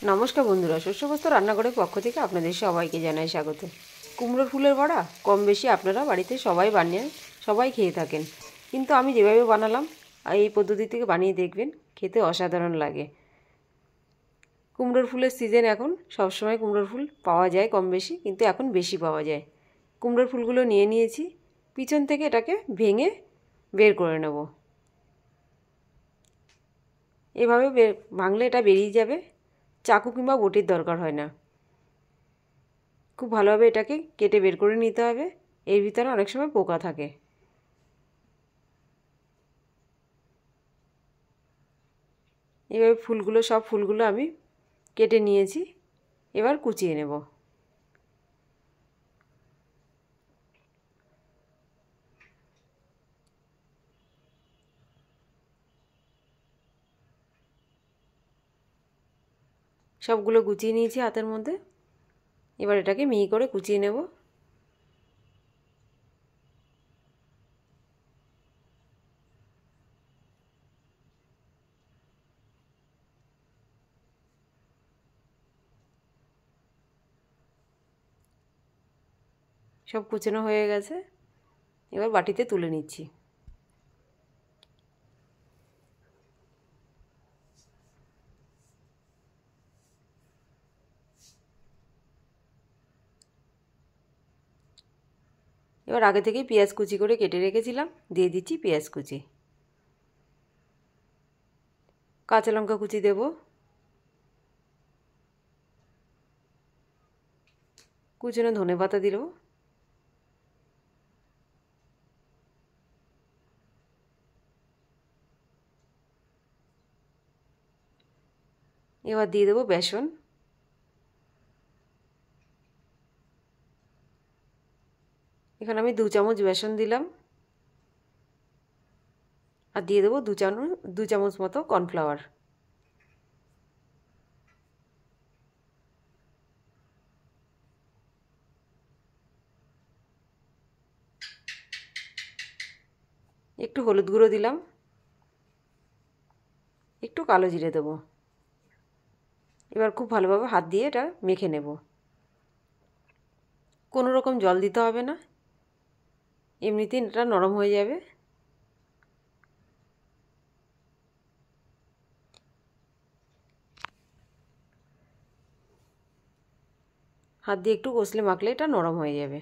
নমস্কার বন্ধুরা, শস্যবস্ত্র রান্নাঘরের পক্ষ থেকে আপনাদের সবাইকে জানাই স্বাগত। কুমড়োর ফুলের বড়া কম বেশি আপনারা বাড়িতে সবাই বানিয়ে সবাই খেয়ে থাকেন, কিন্তু আমি যেভাবে বানালাম এই পদ্ধতি থেকে বানিয়ে দেখবেন, খেতে অসাধারণ লাগে। কুমড়োর ফুলের সিজন এখন, সবসময় কুমড়োর ফুল পাওয়া যায় কম বেশি, কিন্তু এখন বেশি পাওয়া যায়। কুমড়োর ফুলগুলো নিয়ে নিয়েছি, পিছন থেকে এটাকে ভেঙে বের করে নেব। এভাবে ভাঙলে এটা বেরিয়ে যাবে, চাকু কিংবা বটির দরকার হয় না। খুব ভালোভাবে এটাকে কেটে বের করে নিতে হবে, এর ভিতরে অনেক সময় পোকা থাকে। এভাবে সব ফুলগুলো আমি কেটে নিয়েছি, এবার কুচিয়ে নেব। সবগুলো কুচিয়ে নিয়েছি হাতের মধ্যে, এবার এটাকে মিহি করে কুচিয়ে নেব। সব কুচানো হয়ে গেছে, এবার বাটিতে তুলে নিচ্ছি। এবার আগে থেকেই পেঁয়াজ কুচি করে কেটে রেখেছিলাম, দিয়ে দিচ্ছি পেঁয়াজ কুচি। কাঁচা লঙ্কা কুচি দেব, কুচানো ধনেপাতা দিল, এবার দিয়ে দেবো বেসন। এখানে আমি 2 চামচ বেসন দিলাম, আর দিয়ে দেবো 2 চামচ মতো কর্নফ্লাওয়ার। একটু হলুদ গুঁড়ো দিলাম, একটু কালো জিরে দেবো। এবার খুব ভালোভাবে হাত দিয়ে এটা মেখে নেব। কোনো রকম জল দিতে হবে না, এমনিতেই এটা নরম হয়ে যাবে। হাত দিয়ে একটু কষলে মাখলে এটা নরম হয়ে যাবে।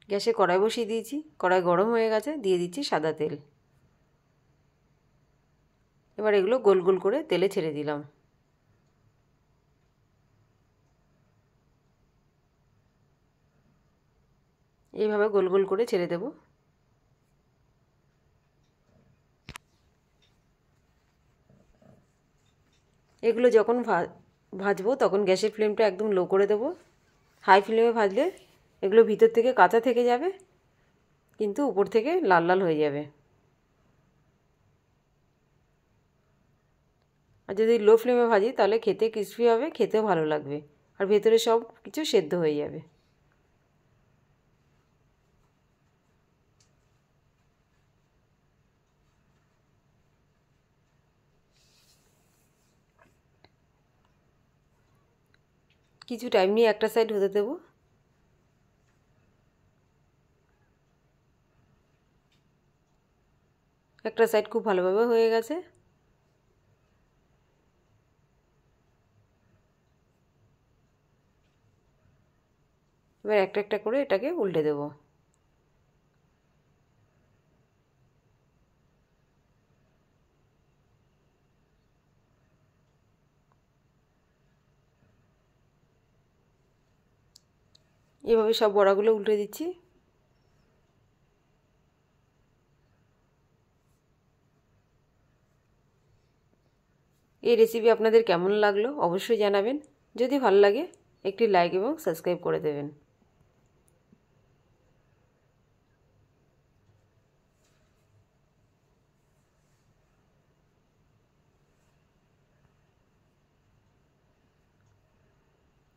গ্যাসে কড়াই বসিয়ে দিয়েছি, কড়াই গরম হয়ে গেছে, দিয়ে দিচ্ছি সাদা তেল। এবার এগুলো গোল গোল করে তেলে ছেড়ে দিলাম। এইভাবে গোল গোল করে ছেড়ে দেব। এগুলো যখন ভাজবো তখন গ্যাসের ফ্লেমটা একদম লো করে দেবো। হাই ফ্লেমে ভাজলে এগুলো ভিতর থেকে কাঁচা থেকে যাবে, কিন্তু উপর থেকে লাল লাল হয়ে যাবে। আর যদি লো ফ্লেমে ভাজি তাহলে খেতে ক্রিস্পি হবে, খেতেও ভালো লাগবে, আর ভেতরে সব কিছু সেদ্ধ হয়ে যাবে। কিছু টাইম নিয়ে একটা সাইড হতে দেবো। একটা সাইড খুব ভালোভাবে হয়ে গেছে, এবার একটা একটা করে এটাকে উল্টে দেবো। এভাবে সব বড়াগুলো উল্টে দিচ্ছি। এই রেসিপি আপনাদের কেমন লাগলো অবশ্যই জানাবেন। যদি ভালো লাগে একটি লাইক এবং সাবস্ক্রাইব করে দেবেন।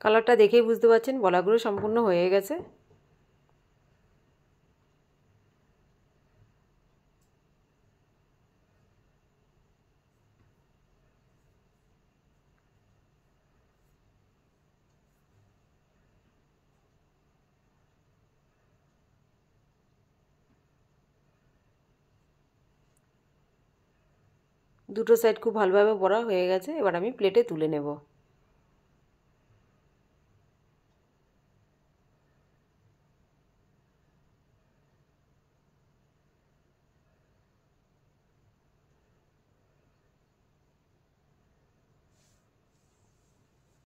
কালারটা দেখেই বুঝতে পারছেন বড়াগুলো সম্পূর্ণ হয়ে গেছে। দুটো সাইড খুব ভালোভাবে বড়া হয়ে গেছে, এবার আমি প্লেটে তুলে নেব।